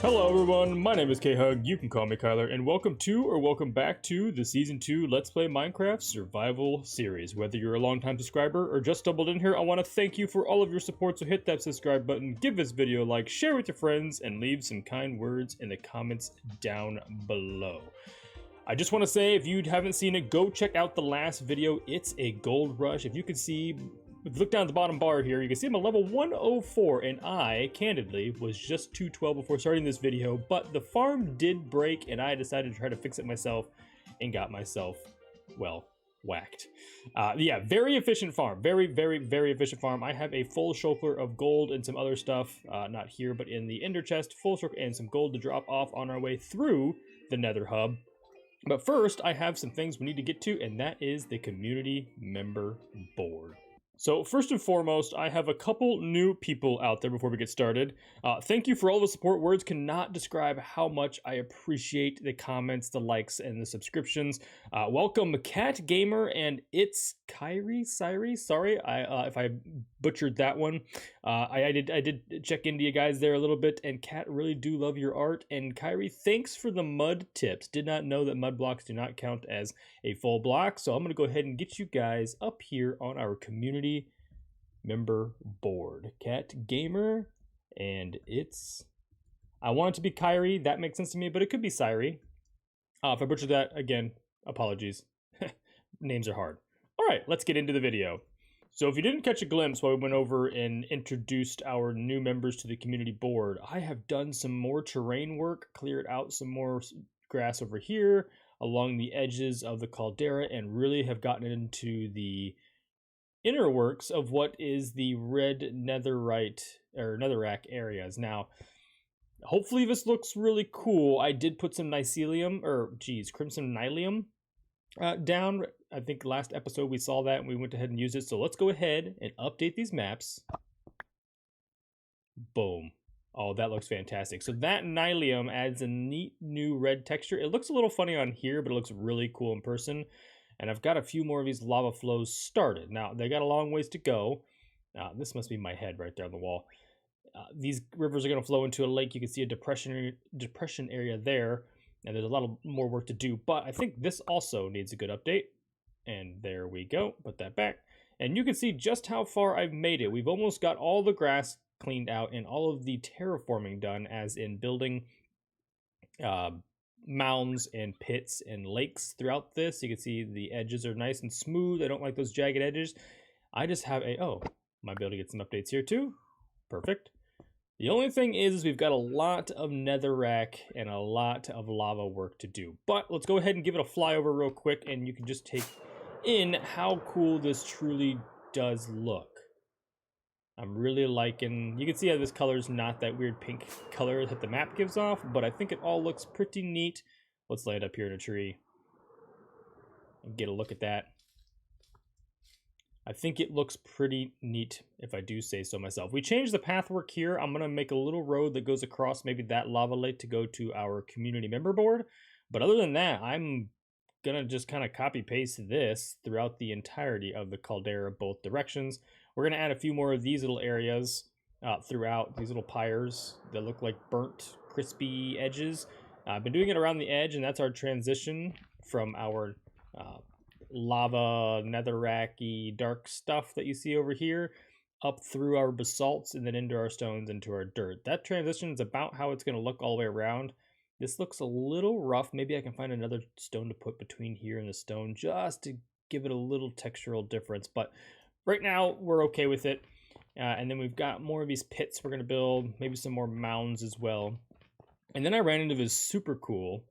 Hello everyone, my name is K-Hug, you can call me Kyler, and welcome to or welcome back to the Season 2 Let's Play Minecraft Survival Series. Whether you're a long-time subscriber or just stumbled in here, I want to thank you for all of your support, so hit that subscribe button, give this video a like, share with your friends, and leave some kind words in the comments down below. I just want to say, if you haven't seen it, go check out the last video. It's a gold rush. If you can see, if you look down at the bottom bar here, you can see I'm at level 104, and I, candidly, was just 212 before starting this video, but the farm did break, and I decided to try to fix it myself, and got myself, well, whacked. Yeah, very efficient farm. Very, very, very efficient farm. I have a full shulker of gold and some other stuff, not here, but in the ender chest, full shulker and some gold to drop off on our way through the nether hub. But first, I have some things we need to get to, and that is the community member board. So first and foremost, I have a couple new people out there before we get started. Thank you for all the support. Words cannot describe how much I appreciate the comments, the likes, and the subscriptions. Welcome Cat Gamer and It's Kyrie. Sorry, if I butchered that one. I did check into you guys there a little bit, and Cat, really do love your art. And Kyrie, thanks for the mud tips. Did not know that mud blocks do not count as a full block, so I'm gonna go ahead and get you guys up here on our community member board. Cat Gamer, and it's, I want it to be Kyrie, that makes sense to me, but it could be Syrie. If I butchered that, again, apologies. Names are hard. All right, let's get into the video. So if you didn't catch a glimpse while we went over and introduced our new members to the community board, I have done some more terrain work, cleared out some more grass over here along the edges of the caldera, and really have gotten into the inner works of what is the red netherite or netherrack areas. Now, hopefully this looks really cool. I did put some crimson nylium down. I think last episode we saw that and we went ahead and used it. So let's go ahead and update these maps. Boom. Oh, that looks fantastic. So that nylium adds a neat new red texture. It looks a little funny on here, but it looks really cool in person. And I've got a few more of these lava flows started. Now, they got a long ways to go. This must be my head right there on the wall. These rivers are going to flow into a lake. You can see a depression area there. And there's a lot of more work to do. But I think this also needs a good update. And there we go. Put that back. And you can see just how far I've made it. We've almost got all the grass cleaned out and all of the terraforming done, as in building mounds and pits and lakes throughout this. You can see the edges are nice and smooth. I don't like those jagged edges. I just have might be able to get some updates here too. Perfect. The only thing is we've got a lot of netherrack and a lot of lava work to do. But let's go ahead and give it a flyover real quick, and you can just take in how cool this truly does look. I'm really liking, you can see how this color is not that weird pink color that the map gives off, but I think it all looks pretty neat. Let's lay it up here in a tree and get a look at that. I think it looks pretty neat, if I do say so myself. We changed the pathwork here. I'm going to make a little road that goes across maybe that lava lake to go to our community member board. But other than that, I'm going to just kind of copy paste this throughout the entirety of the caldera, both directions. We're going to add a few more of these little areas throughout, these little pyres that look like burnt, crispy edges. I've been doing it around the edge, and that's our transition from our lava, netherracky, dark stuff that you see over here up through our basalts and then into our stones, into our dirt. That transition is about how it's going to look all the way around. This looks a little rough. Maybe I can find another stone to put between here and the stone just to give it a little textural difference, but right now, we're okay with it. And then we've got more of these pits we're going to build, maybe some more mounds as well. And then I ran into this super cool,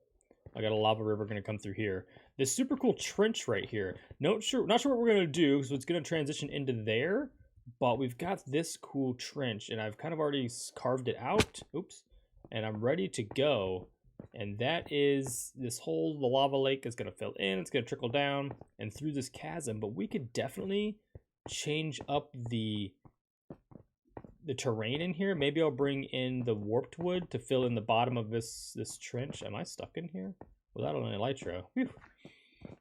I got a lava river going to come through here. This super cool trench right here. Not sure what we're going to do, so it's going to transition into there. But we've got this cool trench, and I've kind of already carved it out. Oops. And I'm ready to go. And that is this hole, the lava lake is going to fill in. It's going to trickle down and through this chasm. But we could definitely change up the terrain in here. Maybe I'll bring in the warped wood to fill in the bottom of this trench. Am I stuck in here without an elytra? Whew.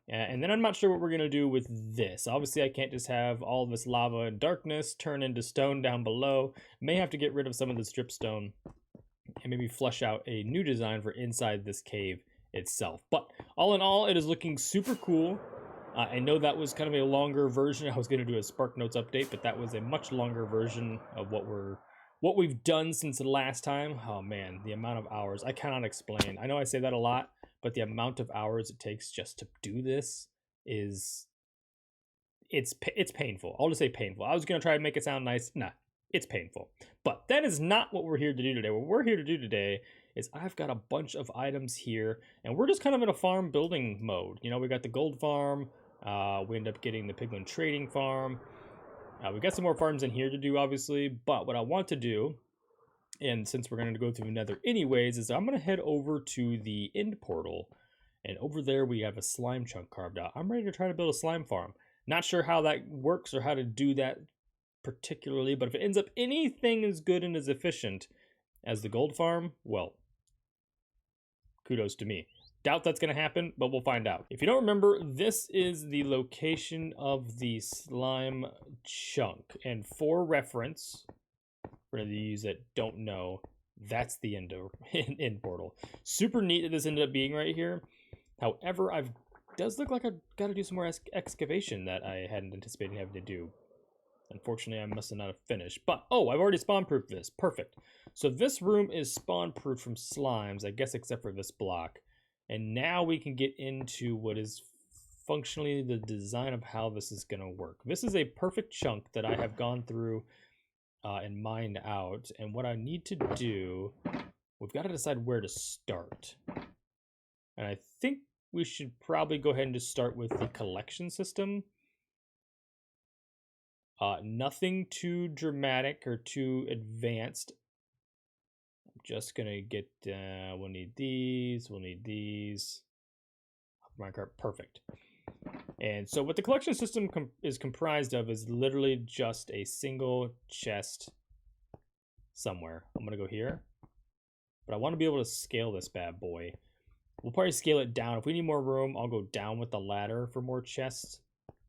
And then I'm not sure what we're gonna do with this. Obviously I can't just have all this lava and darkness turn into stone down below. May have to get rid of some of the dripstone and maybe flesh out a new design for inside this cave itself. But all in all, it is looking super cool. I know that was kind of a longer version. I was going to do a Spark Notes update, but that was a much longer version of what we've done since the last time. Oh man, the amount of hours, I cannot explain. I know I say that a lot, but the amount of hours it takes just to do this is it's painful. I'll just say painful. I was going to try to make it sound nice. Nah, it's painful. But that is not what we're here to do today. What we're here to do today is I've got a bunch of items here, and we're just kind of in a farm building mode. You know, we got the gold farm. We end up getting the piglin trading farm. We got some more farms in here to do, obviously. But what I want to do, and since we're going to go through Nether anyways, is I'm going to head over to the end portal. And over there we have a slime chunk carved out. I'm ready to try to build a slime farm. Not sure how that works or how to do that particularly, but if it ends up anything as good and as efficient as the gold farm, well, kudos to me. Doubt that's going to happen, but we'll find out. If you don't remember, this is the location of the slime chunk. And for reference, for these that don't know, that's the end portal. Super neat that this ended up being right here. However, does look like I've got to do some more excavation that I hadn't anticipated having to do. Unfortunately, I must have not have finished. But, oh, I've already spawn-proofed this. Perfect. So this room is spawn-proof from slimes, I guess except for this block. And now we can get into what is functionally the design of how this is going to work. This is a perfect chunk that I have gone through and mined out. And what I need to do, we've got to decide where to start. And I think we should probably go ahead and just start with the collection system. Nothing too dramatic or too advanced. I'm just gonna get, we'll need these, Minecart, perfect. And so what the collection system is comprised of is literally just a single chest somewhere. I'm gonna go here, but I want to be able to scale this bad boy. We'll probably scale it down. If we need more room, I'll go down with the ladder for more chests.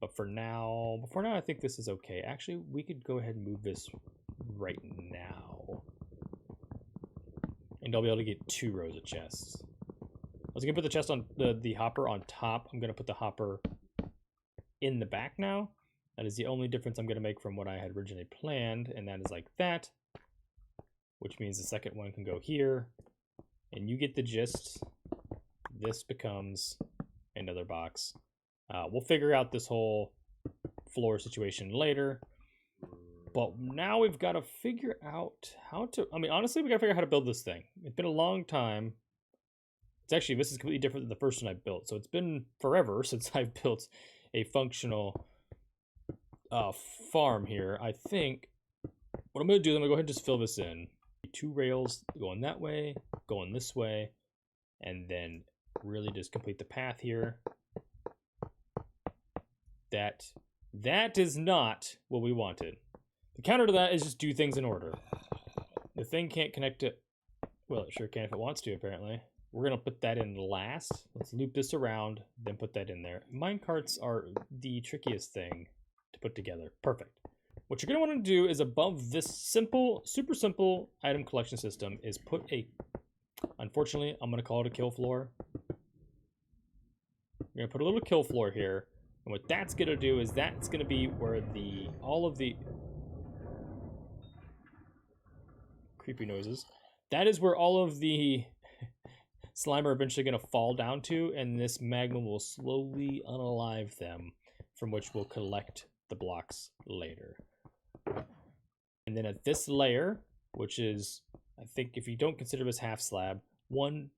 But for now, I think this is okay. Actually, we could go ahead and move this right now. And I'll be able to get 2 rows of chests. I was gonna put the chest on the hopper on top. I'm gonna put the hopper in the back now. That is the only difference I'm gonna make from what I had originally planned, and that is like that. Which means the second one can go here. And you get the gist. This becomes another box. We'll figure out this whole floor situation later. But now we've got to figure out how to... I mean, honestly, we got to figure out how to build this thing. It's been a long time. It's actually, this is completely different than the first one I built. So it's been forever since I've built a functional farm here. I think what I'm going to do is I'm going to go ahead and just fill this in. 2 rails going that way, going this way, and then really just complete the path here. That is not what we wanted. The counter to that is just do things in order. The thing can't connect to... Well, it sure can if it wants to, apparently. We're going to put that in last. Let's loop this around, then put that in there. Minecarts are the trickiest thing to put together. Perfect. What you're going to want to do is above this simple, super simple item collection system is put a... Unfortunately, I'm going to call it a kill floor. We're going to put a little kill floor here. And what that's going to do is that's going to be where all of the creepy noises, that is where all of the slime are eventually going to fall down to, and this magma will slowly unalive them, from which we'll collect the blocks later. And then at this layer, which is, I think if you don't consider this half slab, 1,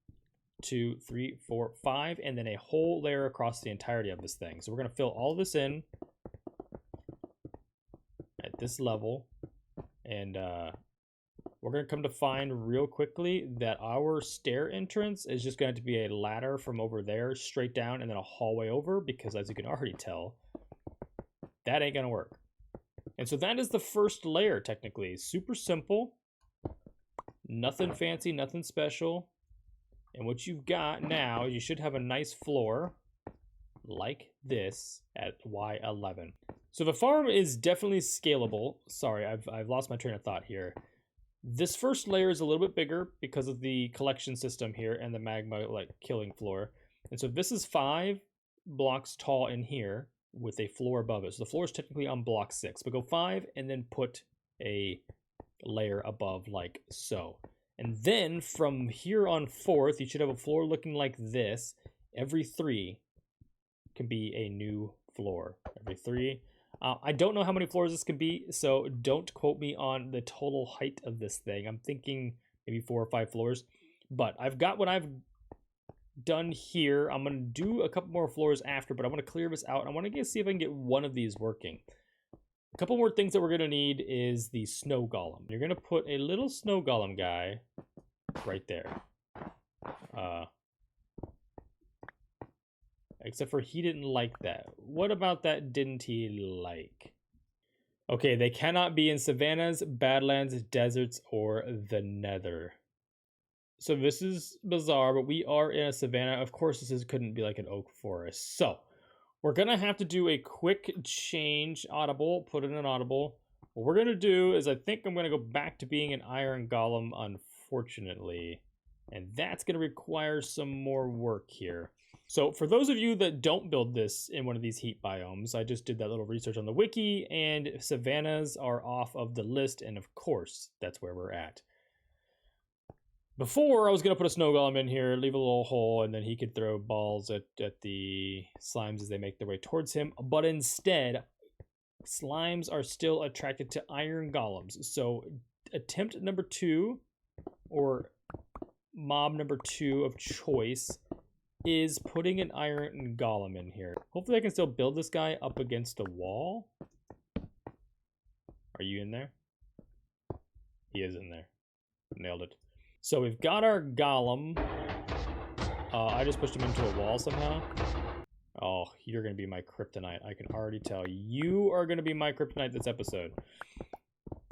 2, 3, 4, 5, and then a whole layer across the entirety of this thing. So we're going to fill all this in at this level, and we're going to come to find real quickly that our stair entrance is just going to be a ladder from over there straight down and then a hallway over, because as you can already tell, that ain't going to work. And so that is the first layer, technically. Super simple, nothing fancy, nothing special. And what you've got now, you should have a nice floor like this at Y11. So the farm is definitely scalable. Sorry, I've lost my train of thought here. This first layer is a little bit bigger because of the collection system here and the magma like killing floor. And so this is 5 blocks tall in here with a floor above it. So the floor is technically on block 6, but go 5 and then put a layer above like so. And then from here on forth, you should have a floor looking like this. Every 3 can be a new floor. Every 3. I don't know how many floors this can be, so don't quote me on the total height of this thing. I'm thinking maybe 4 or 5 floors, but I've got what I've done here. I'm going to do a couple more floors after, but I want to clear this out. I want to see if I can get one of these working. A couple more things that we're going to need is the snow golem. You're going to put a little snow golem guy right there. Except for he didn't like that. What about that didn't he like? Okay, they cannot be in savannas, badlands, deserts, or the nether. So this is bizarre, but we are in a savanna. Of course, this couldn't be like an oak forest. So we're going to have to do a quick change. Audible, put in an audible. What we're going to do is I think I'm going to go back to being an iron golem, unfortunately. And that's going to require some more work here. So for those of you that don't build this in one of these heat biomes, I just did that little research on the wiki, and savannas are off of the list, and of course, that's where we're at. Before, I was going to put a snow golem in here, leave a little hole, and then he could throw balls at the slimes as they make their way towards him. But instead, slimes are still attracted to iron golems. So attempt number 2, or mob number 2 of choice, is putting an iron golem in here. Hopefully I can still build this guy up against the wall. Are you in there? He is in there. Nailed it. So we've got our golem. I just pushed him into a wall somehow. Oh, you're going to be my kryptonite. I can already tell. You are going to be my kryptonite this episode.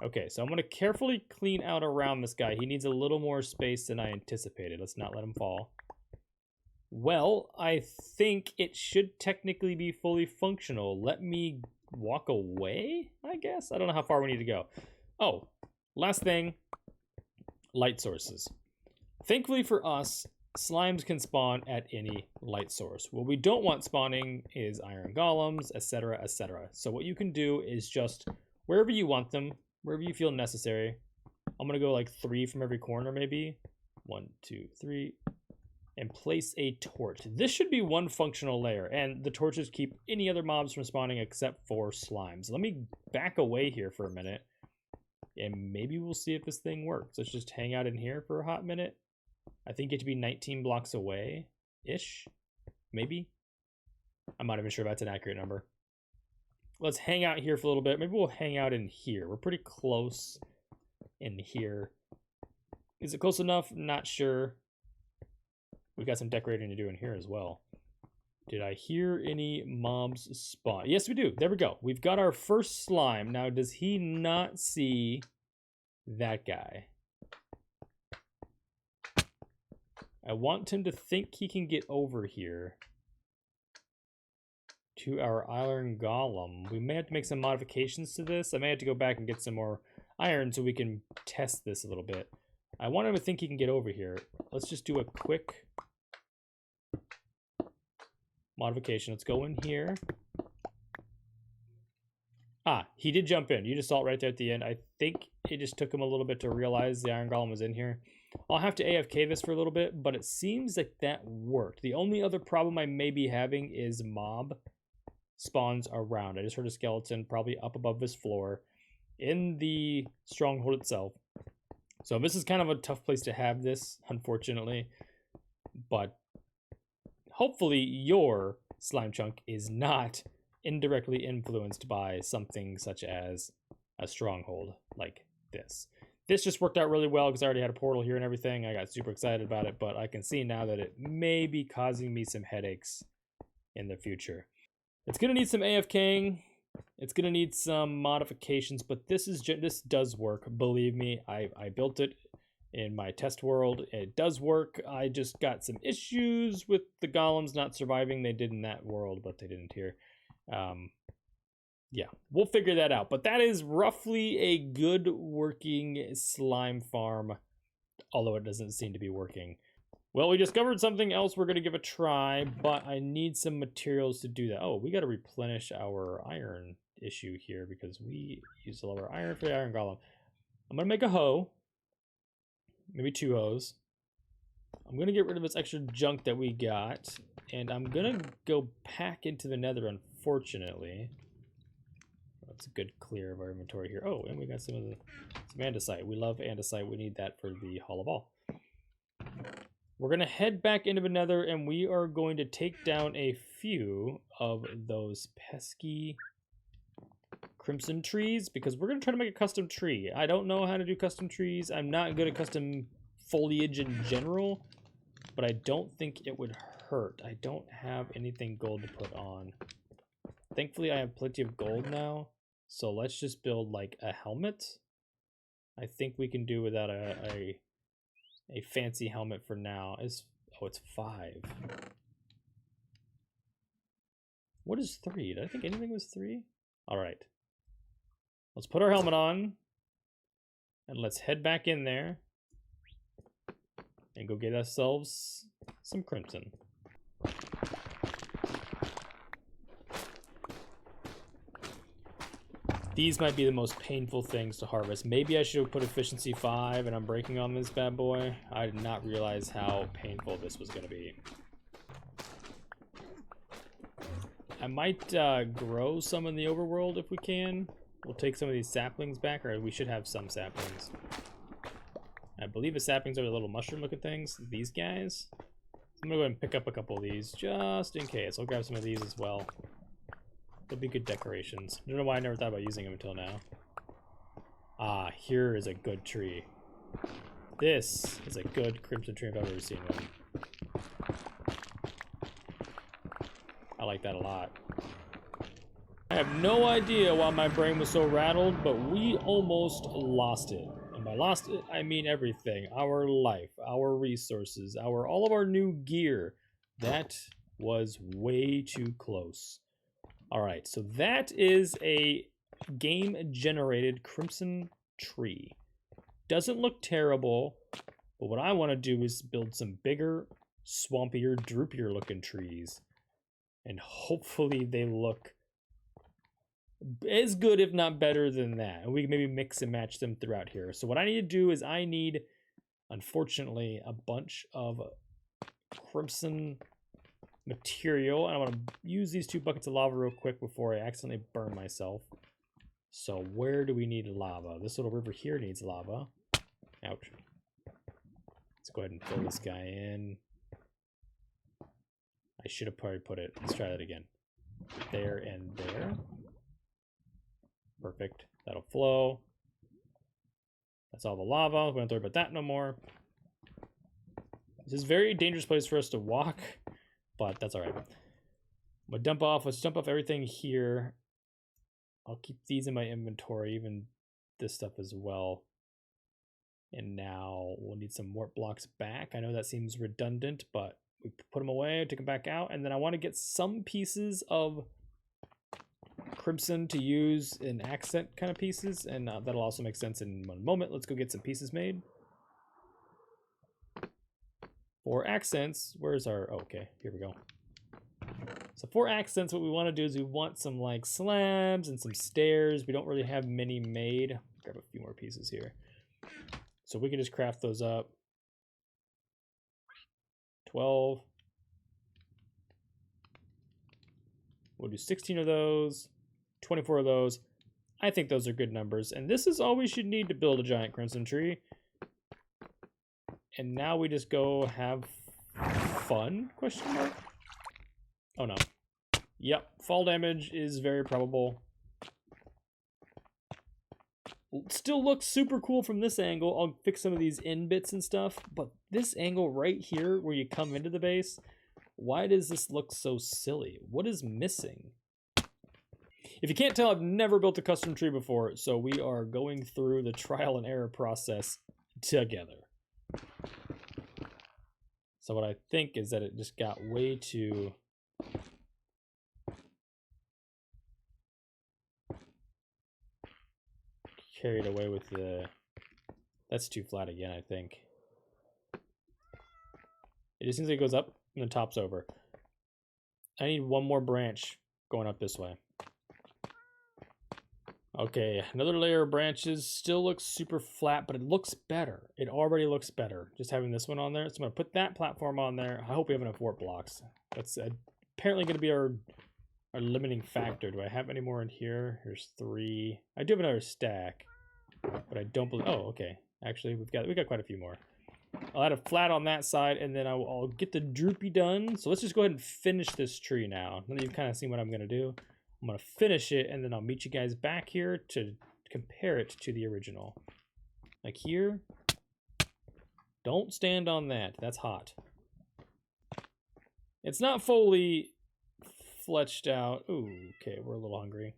Okay, so I'm going to carefully clean out around this guy. He needs a little more space than I anticipated. Let's not let him fall. Well, I think it should technically be fully functional. Let me walk away, I guess? I don't know how far we need to go. Oh, last thing. Light sources. Thankfully for us, slimes can spawn at any light source. What we don't want spawning is iron golems, etc., etc. So what you can do is just, wherever you want them, wherever you feel necessary. I'm going to go like 3 from every corner maybe. 1, 2, 3. And place a torch. This should be one functional layer, and the torches keep any other mobs from spawning except for slimes. Let me back away here for a minute, and maybe we'll see if this thing works. Let's just hang out in here for a hot minute. I think it to be 19 blocks away-ish, maybe. I'm not even sure if that's an accurate number. Let's hang out here for a little bit. Maybe we'll hang out in here. We're pretty close in here. Is it close enough? Not sure. We've got some decorating to do in here as well. Did I hear any mobs spawn? Yes, we do. There we go. We've got our first slime. Now, does he not see that guy? I want him to think he can get over here to our iron golem. We may have to make some modifications to this. I may have to go back and get some more iron so we can test this a little bit. I want him to think he can get over here. Let's just do a quick modification. Let's go in here. Ah, he did jump in. You just saw it right there at the end. I think it just took him a little bit to realize the iron golem was in here. I'll have to AFK this for a little bit, but it seems like that worked. The only other problem I may be having is mob spawns around. I just heard a skeleton probably up above this floor in the stronghold itself. So this is kind of a tough place to have this, unfortunately. But hopefully your slime chunk is not indirectly influenced by something such as a stronghold like this. This just worked out really well because I already had a portal here and everything. I got super excited about it, but I can see now that it may be causing me some headaches in the future. It's going to need some AFKing. It's going to need some modifications, but this does work. Believe me, I built it in my test world. It does work. I just got some issues with the golems not surviving. They did in that world, but they didn't here. Yeah, we'll figure that out. But that is roughly a good working slime farm, although it doesn't seem to be working. Well, we discovered something else we're going to give a try, but I need some materials to do that. Oh, we got to replenish our iron issue here because we used a lot of our iron for the iron golem. I'm going to make a hoe. Maybe 2 hoes. I'm going to get rid of this extra junk that we got, and I'm going to go back into the nether, unfortunately. That's a good clear of our inventory here. Oh, and we got some andesite. We love andesite. We need that for the Hall of All. We're going to head back into the nether, and we are going to take down a few of those pesky crimson trees, because we're going to try to make a custom tree. I don't know how to do custom trees. I'm not good at custom foliage in general, but I don't think it would hurt. I don't have anything gold to put on. Thankfully, I have plenty of gold now, so let's just build like a helmet. I think we can do without a fancy helmet for now. Oh, it's 5. What is 3? Did I think anything was 3? All right. Let's put our helmet on, and let's head back in there and go get ourselves some crimson. These might be the most painful things to harvest. Maybe I should have put efficiency 5 and I'm breaking on this bad boy. I did not realize how painful this was going to be. I might grow some in the overworld if we can. We'll take some of these saplings back, or we should have some saplings. I believe the saplings are the little mushroom looking things. These guys. I'm gonna go ahead and pick up a couple of these just in case. I'll grab some of these as well. They'll be good decorations. I don't know why I never thought about using them until now. Ah, here is a good tree. This is a good crimson tree if I've ever seen one. I like that a lot. I have no idea why my brain was so rattled, but we almost lost it. And by lost it, I mean everything. Our life, our resources, all of our new gear. That was way too close. All right, so that is a game-generated crimson tree. Doesn't look terrible, but what I want to do is build some bigger, swampier, droopier looking trees. And hopefully they look as good, if not better than that. And we can maybe mix and match them throughout here. So what I need to do is I need, unfortunately, a bunch of crimson material. And I want to use these 2 buckets of lava real quick before I accidentally burn myself. So where do we need lava? This little river here needs lava. Ouch. Let's go ahead and fill this guy in. I should have probably put it. Let's try that again. There and there. Perfect. That'll flow. That's all the lava. We don't have to worry about that no more. This is a very dangerous place for us to walk, but that's all right. I'm gonna dump off. Let's dump off everything here. I'll keep these in my inventory, even this stuff as well. And now we'll need some warp blocks back. I know that seems redundant, but we put them away, take them back out, and then I want to get some pieces of crimson to use in accent kind of pieces, and that'll also make sense in one moment. Let's go get some pieces made. For accents, where's our, oh, okay, here we go. So for accents, what we want to do is we want some like slabs and some stairs. We don't really have many made. Grab a few more pieces here. So we can just craft those up. 12. We'll do 16 of those, 24 of those. I think those are good numbers. And this is all we should need to build a giant crimson tree. And now we just go have fun, question mark? Oh no. Yep, fall damage is very probable. Still looks super cool from this angle. I'll fix some of these in bits and stuff, but this angle right here where you come into the base, why does this look so silly? What is missing? If you can't tell, I've never built a custom tree before, so we are going through the trial and error process together. So what I think is that it just got way too... carried away with the... That's too flat again, I think. It just seems like it goes up and then tops over. I need one more branch going up this way. Okay, another layer of branches. Still looks super flat, but it looks better. It already looks better just having this one on there. So I'm going to put that platform on there. I hope we have enough warp blocks. That's apparently going to be our limiting factor. Do I have any more in here? Here's 3. I do have another stack, but I don't believe... Oh, okay. Actually, we got quite a few more. I'll add a flat on that side, and then I'll get the droopy done. So let's just go ahead and finish this tree now. Now that you've kind of seen what I'm going to do. I'm going to finish it, and then I'll meet you guys back here to compare it to the original. Like here. Don't stand on that. That's hot. It's not fully fletched out. Ooh, okay, we're a little hungry.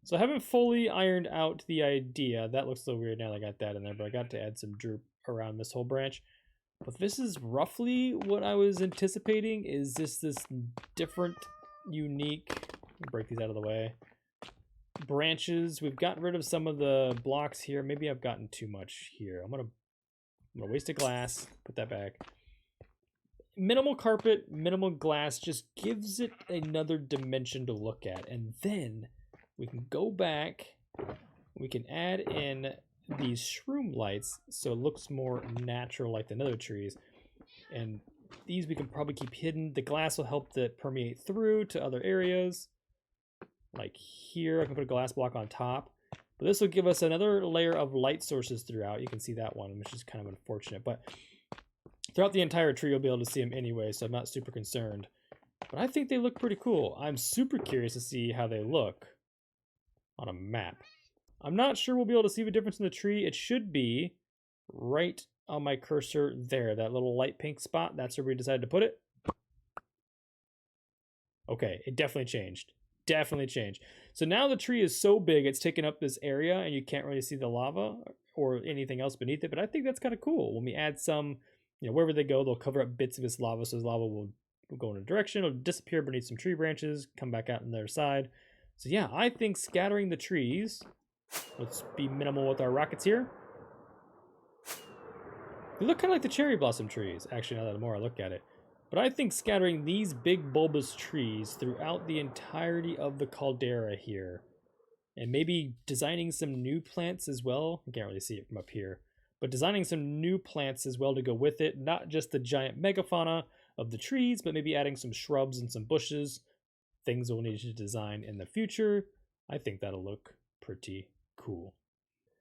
So I haven't fully ironed out the idea. That looks a little weird now that I got that in there, but I got to add some droop around this whole branch. But this is roughly what I was anticipating. Is this different, unique... Let me break these out of the way. Branches. We've gotten rid of some of the blocks here. Maybe I've gotten too much here. I'm gonna waste a glass. Put that back. Minimal carpet, minimal glass just gives it another dimension to look at. And then we can go back. We can add in these shroom lights so it looks more natural like the nether trees, and these we can probably keep hidden. The glass will help that permeate through to other areas. Like here I can put a glass block on top, but this will give us another layer of light sources throughout. You can see that one, which is kind of unfortunate, but throughout the entire tree you'll be able to see them anyway, so I'm not super concerned. But I think they look pretty cool. I'm super curious to see how they look on a map. I'm not sure we'll be able to see the difference in the tree. It should be right on my cursor there, that little light pink spot. That's where we decided to put it. Okay, it definitely changed. Definitely changed. So now the tree is so big, it's taken up this area, and you can't really see the lava or anything else beneath it. But I think that's kind of cool. When we add some, wherever they go, they'll cover up bits of this lava, so this lava will go in a direction. It'll disappear beneath some tree branches, come back out on the other side. So yeah, I think scattering the trees... Let's be minimal with our rockets here. They look kind of like the cherry blossom trees. Actually, now that more I look at it. But I think scattering these big bulbous trees throughout the entirety of the caldera here, and maybe designing some new plants as well. I can't really see it from up here. But designing some new plants as well to go with it. Not just the giant megafauna of the trees, but maybe adding some shrubs and some bushes. Things we'll need to design in the future. I think that'll look pretty cool.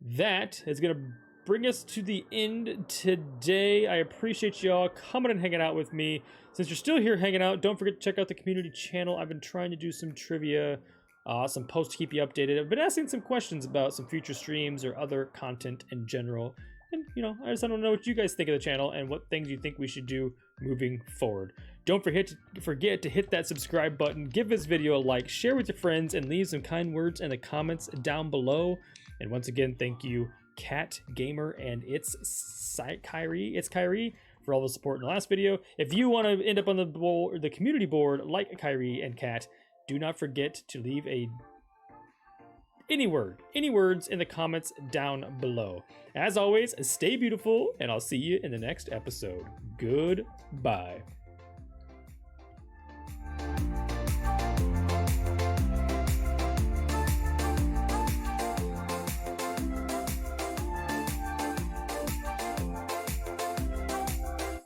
That is going to bring us to the end today. I appreciate y'all coming and hanging out with me. Since you're still here hanging out, don't forget to check out the community channel. I've been trying to do some trivia, some posts to keep you updated. I've been asking some questions about some future streams or other content in general. And, I just want to know what you guys think of the channel and what things you think we should do moving forward. Don't forget to hit that subscribe button, give this video a like, share with your friends, and leave some kind words in the comments down below. And once again, thank you, Cat Gamer and it's Kyrie for all the support in the last video. If you want to end up on the community board like Kyrie and Cat, do not forget to leave any words in the comments down below. As always, stay beautiful, and I'll see you in the next episode. Goodbye.